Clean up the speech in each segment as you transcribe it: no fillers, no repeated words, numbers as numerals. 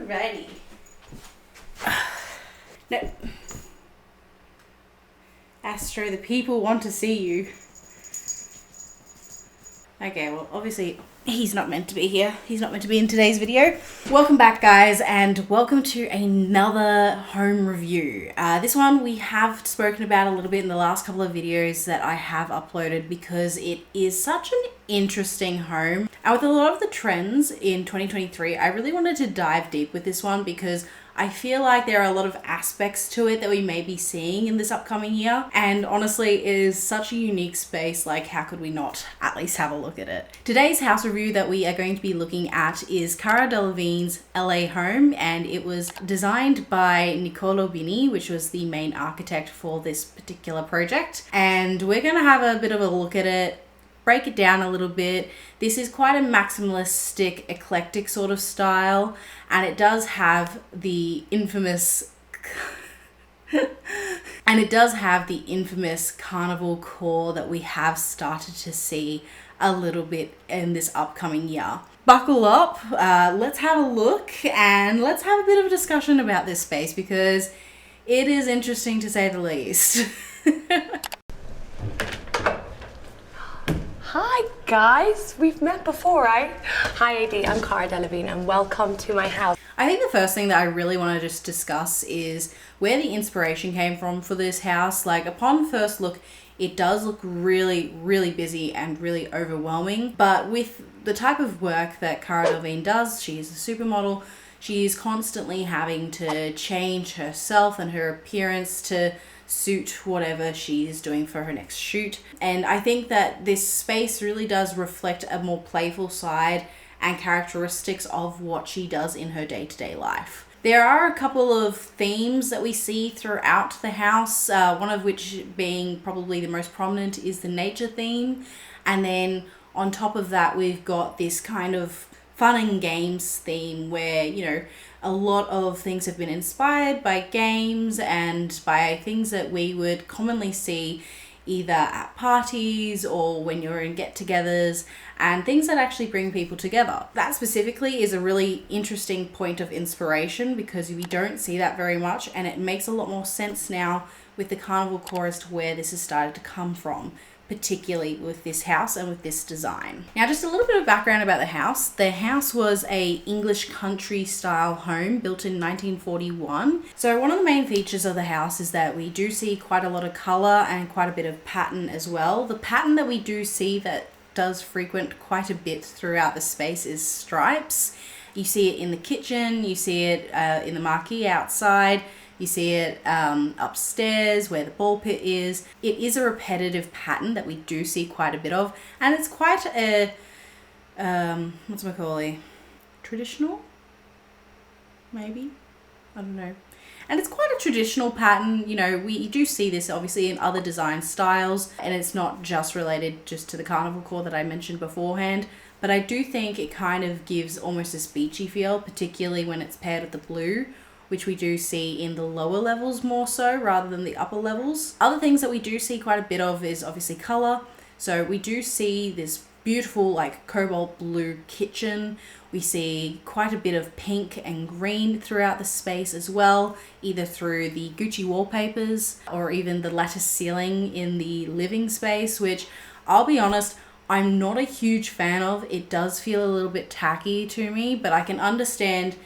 Alrighty. No. Astro, the people want to see you. Okay, well, obviously he's not meant to be here. He's not meant to be in today's video. Welcome back, guys, and welcome to another home review. This one we have spoken about a little bit in the last couple of videos that I have uploaded because it is such an interesting home. And with a lot of the trends in 2023, I really wanted to dive deep with this one because I feel like there are a lot of aspects to it that we may be seeing in this upcoming year. And honestly, it is such a unique space, like how could we not at least have a look at it? Today's house review that we are going to be looking at is Cara Delevigne's LA home, and it was designed by Niccolò Bini, which was the main architect for this particular project. And we're gonna have a bit of a look at it, break it down a little bit. This is quite a maximalistic, eclectic sort of style, and it does have the infamous Carnivalcore that we have started to see a little bit in this upcoming year. Buckle up, let's have a look and let's have a bit of a discussion about this space because it is interesting to say the least. Hi guys, we've met before, right? Hi AD, I'm Cara Delevingne and welcome to my house. I think the first thing that I really want to just discuss is where the inspiration came from for this house. Like, upon first look, it does look really, really busy and really overwhelming. But with the type of work that Cara Delevingne does, she is a supermodel, she is constantly having to change herself and her appearance to suit whatever she's doing for her next shoot. And I think that this space really does reflect a more playful side and characteristics of what she does in her day-to-day life. There are a couple of themes that we see throughout the house, one of which being probably the most prominent is the nature theme. And then on top of that, we've got this kind of fun and games theme where, you know, a lot of things have been inspired by games and by things that we would commonly see either at parties or when you're in get-togethers, and things that actually bring people together. That specifically is a really interesting point of inspiration because we don't see that very much, and it makes a lot more sense now with the Carnivalcore as to where this has started to come from, particularly with this house and with this design. Now, just a little bit of background about the house. The house was a English country style home built in 1941. So one of the main features of the house is that we do see quite a lot of color and quite a bit of pattern as well. The pattern that we do see that does frequent quite a bit throughout the space is stripes. You see it in the kitchen, you see it in the marquee outside, you see it upstairs where the ball pit is. It is a repetitive pattern that we do see quite a bit of, and it's quite a, traditional? Maybe? I don't know. And it's quite a traditional pattern. You know, we do see this obviously in other design styles, and it's not just related just to the Carnivalcore that I mentioned beforehand. But I do think it kind of gives almost a beachy feel, particularly when it's paired with the blue, which we do see in the lower levels more so rather than the upper levels. Other things that we do see quite a bit of is obviously color. So we do see this beautiful like cobalt blue kitchen. We see quite a bit of pink and green throughout the space as well, either through the Gucci wallpapers or even the lattice ceiling in the living space, which I'll be honest, I'm not a huge fan of. It does feel a little bit tacky to me, but I can understand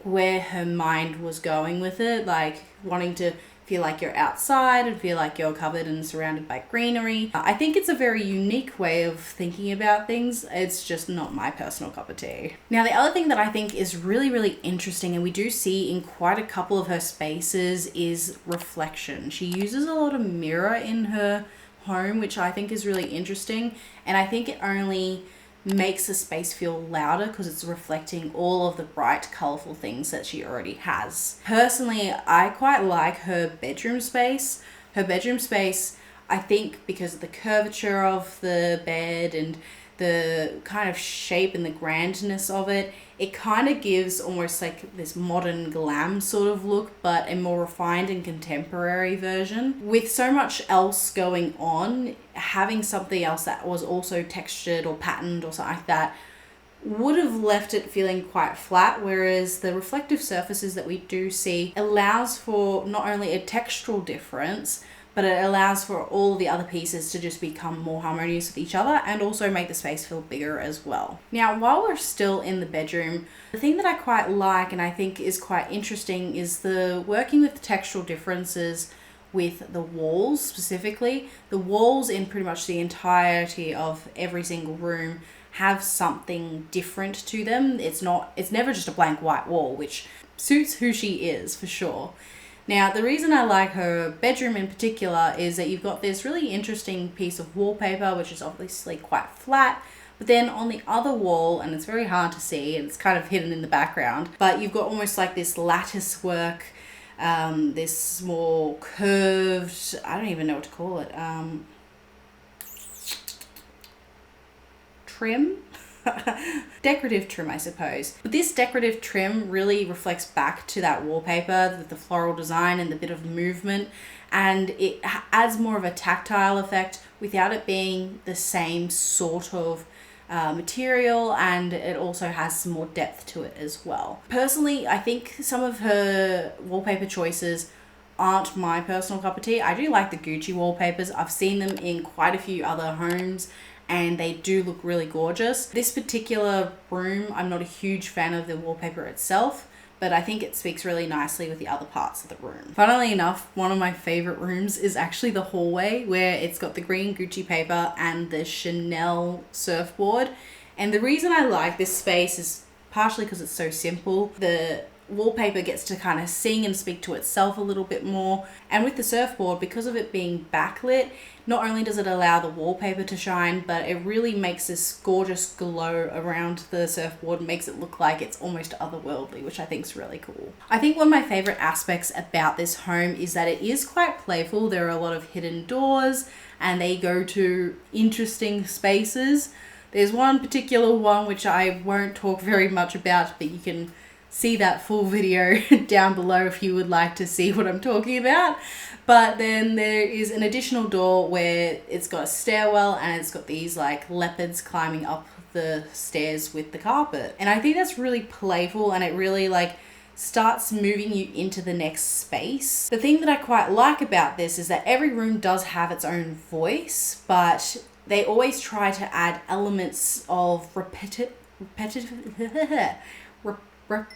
where her mind was going with it, like wanting to feel like you're outside and feel like you're covered and surrounded by greenery. I think it's a very unique way of thinking about things. It's just not my personal cup of tea. Now, the other thing that I think is really, really interesting, and we do see in quite a couple of her spaces, is reflection. She uses a lot of mirror in her home, which I think is really interesting, and I think it only makes the space feel louder because it's reflecting all of the bright, colorful things that she already has. Personally, I quite like her bedroom space. Her bedroom space, I think because of the curvature of the bed and the kind of shape and the grandness of it, it kind of gives almost like this modern glam sort of look, but a more refined and contemporary version. With so much else going on, having something else that was also textured or patterned or something like that would have left it feeling quite flat, whereas the reflective surfaces that we do see allows for not only a textural difference, but it allows for all the other pieces to just become more harmonious with each other and also make the space feel bigger as well. Now, while we're still in the bedroom, the thing that I quite like and I think is quite interesting is the working with the textural differences with the walls specifically. The walls in pretty much the entirety of every single room have something different to them. It's never just a blank white wall, which suits who she is for sure. Now, the reason I like her bedroom in particular is that you've got this really interesting piece of wallpaper, which is obviously quite flat, but then on the other wall, and it's very hard to see, and it's kind of hidden in the background, but you've got almost like this lattice work, this more curved, I don't even know what to call it, trim? Decorative trim, I suppose. But this decorative trim really reflects back to that wallpaper with the floral design and the bit of movement, and it adds more of a tactile effect without it being the same sort of material, and it also has some more depth to it as well. Personally, I think some of her wallpaper choices aren't my personal cup of tea. I do like the Gucci wallpapers. I've seen them in quite a few other homes and they do look really gorgeous. This particular room, I'm not a huge fan of the wallpaper itself, but I think it speaks really nicely with the other parts of the room. Funnily enough, one of my favorite rooms is actually the hallway, where it's got the green Gucci paper and the Chanel surfboard. And the reason I like this space is partially because it's so simple. The wallpaper gets to kind of sing and speak to itself a little bit more. And with the surfboard, because of it being backlit, not only does it allow the wallpaper to shine, but it really makes this gorgeous glow around the surfboard, makes it look like it's almost otherworldly, which I think is really cool. I think one of my favorite aspects about this home is that it is quite playful. There are a lot of hidden doors and they go to interesting spaces. There's one particular one which I won't talk very much about, but you can see that full video down below if you would like to see what I'm talking about. But then there is an additional door where it's got a stairwell and it's got these like leopards climbing up the stairs with the carpet. And I think that's really playful and it really like starts moving you into the next space. The thing that I quite like about this is that every room does have its own voice, but they always try to add elements of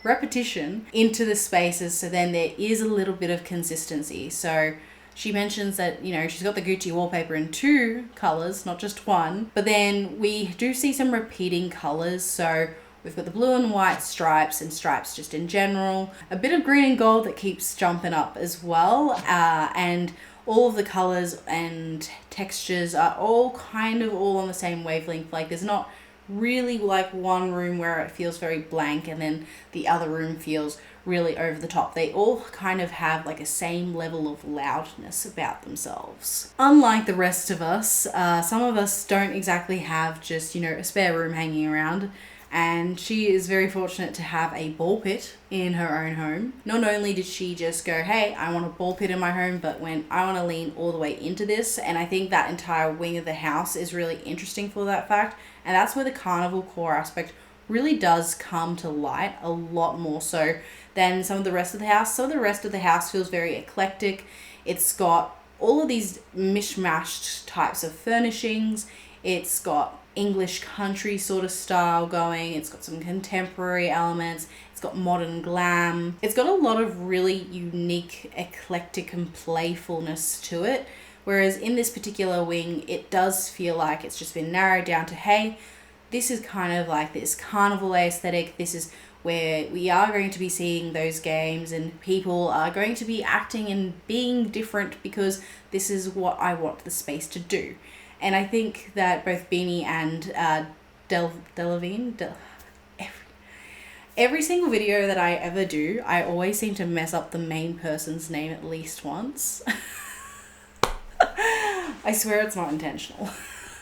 repetition into the spaces, so then there is a little bit of consistency. So she mentions that, you know, she's got the Gucci wallpaper in 2 colors, not just 1, but then we do see some repeating colors. So we've got the blue and white stripes and stripes just in general, a bit of green and gold that keeps jumping up as well, and all of the colors and textures are all kind of all on the same wavelength. Like there's not really like one room where it feels very blank and then the other room feels really over the top. They all kind of have like a same level of loudness about themselves. Unlike the rest of us, some of us don't exactly have just, you know, a spare room hanging around, and she is very fortunate to have a ball pit in her own home. Not only did she just go, hey, I want a ball pit in my home, but when I want to lean all the way into this, and I think that entire wing of the house is really interesting for that fact. And that's where the Carnivalcore aspect really does come to light a lot more so than some of the rest of the house. Some of the rest of the house feels very eclectic. It's got all of these mishmashed types of furnishings. It's got English country sort of style going. It's got some contemporary elements. It's got modern glam. It's got a lot of really unique, eclectic and playfulness to it. Whereas in this particular wing, it does feel like it's just been narrowed down to, hey, this is kind of like this carnival aesthetic. This is where we are going to be seeing those games and people are going to be acting and being different because this is what I want the space to do. And I think that both Beanie and Delevingne, every single video that I ever do, I always seem to mess up the main person's name at least once. I swear it's not intentional.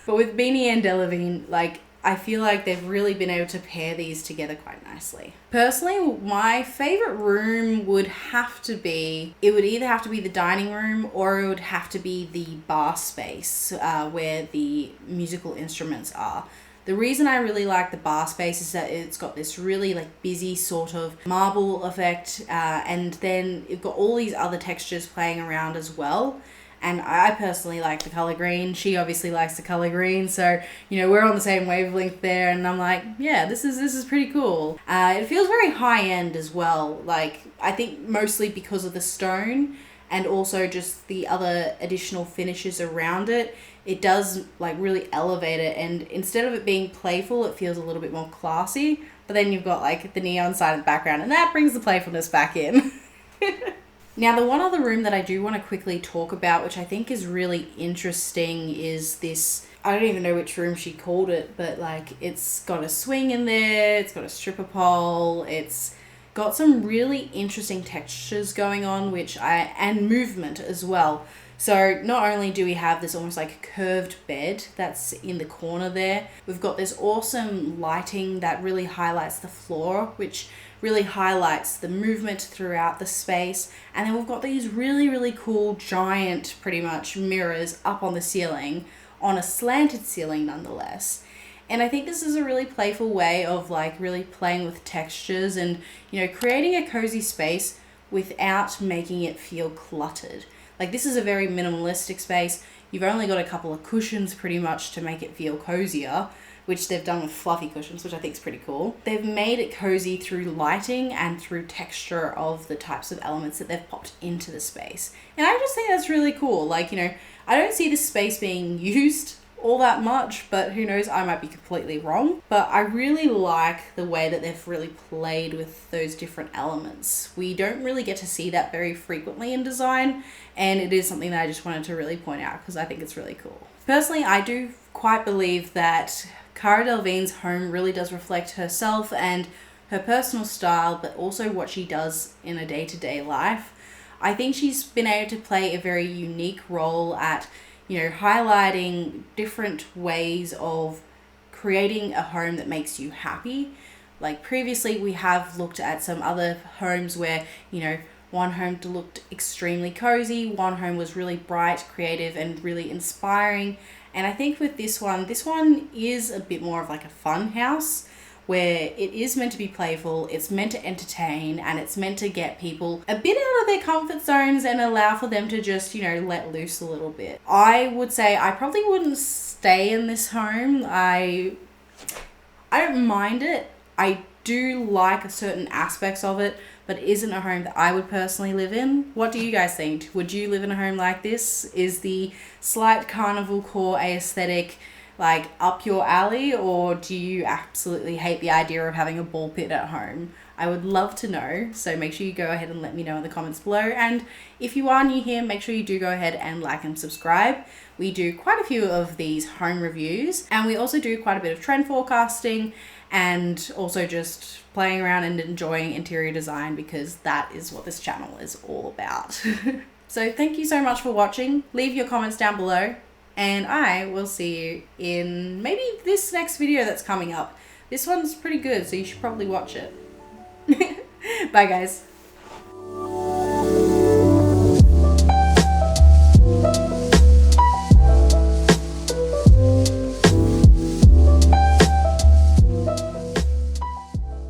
But with Beanie and Delevingne, like, I feel like they've really been able to pair these together quite nicely. Personally, my favorite room would have to be, it would either have to be the dining room or it would have to be the bar space where the musical instruments are. The reason I really like the bar space is that it's got this really like busy sort of marble effect, and then you've got all these other textures playing around as well. And I personally like the color green. She obviously likes the color green, so you know, we're on the same wavelength there. And I'm like, yeah, this is pretty cool. It feels very high end as well. Like, I think mostly because of the stone and also just the other additional finishes around it. It does like really elevate it, and instead of it being playful, it feels a little bit more classy. But then you've got like the neon side of the background, and that brings the playfulness back in. Now, the one other room that I do want to quickly talk about, which I think is really interesting, is this, I don't even know which room she called it, but like it's got a swing in there, it's got a stripper pole, it's got some really interesting textures going on, and movement as well. So not only do we have this almost like curved bed that's in the corner there, we've got this awesome lighting that really highlights the floor, which really highlights the movement throughout the space. And then we've got these really, really cool giant, pretty much, mirrors up on the ceiling, on a slanted ceiling nonetheless. And I think this is a really playful way of like really playing with textures and, you know, creating a cozy space without making it feel cluttered. Like, this is a very minimalistic space. You've only got a couple of cushions pretty much to make it feel cozier, which they've done with fluffy cushions, which I think is pretty cool. They've made it cozy through lighting and through texture of the types of elements that they've popped into the space. And I just think that's really cool. Like, you know, I don't see this space being used all that much, but who knows, I might be completely wrong. But I really like the way that they've really played with those different elements. We don't really get to see that very frequently in design, and it is something that I just wanted to really point out because I think it's really cool. Personally, I do quite believe that Cara Delevingne's home really does reflect herself and her personal style, but also what she does in a day-to-day life. I think she's been able to play a very unique role at, you know, highlighting different ways of creating a home that makes you happy. Like, previously we have looked at some other homes where, you know, one home looked extremely cozy, one home was really bright, creative, and really inspiring. And I think with this one is a bit more of like a fun house, where it is meant to be playful, it's meant to entertain, and it's meant to get people a bit out of their comfort zones and allow for them to just, you know, let loose a little bit. I would say I probably wouldn't stay in this home. I don't mind it. I do like certain aspects of it, but it isn't a home that I would personally live in. What do you guys think? Would you live in a home like this? Is the slight Carnivalcore aesthetic like up your alley, or do you absolutely hate the idea of having a ball pit at home? I would love to know, so make sure you go ahead and let me know in the comments below. And if you are new here, make sure you do go ahead and like and subscribe. We do quite a few of these home reviews, and we also do quite a bit of trend forecasting and also just playing around and enjoying interior design, because that is what this channel is all about. So thank you so much for watching. Leave your comments down below, and I will see you in maybe this next video that's coming up. This one's pretty good, so you should probably watch it. Bye guys.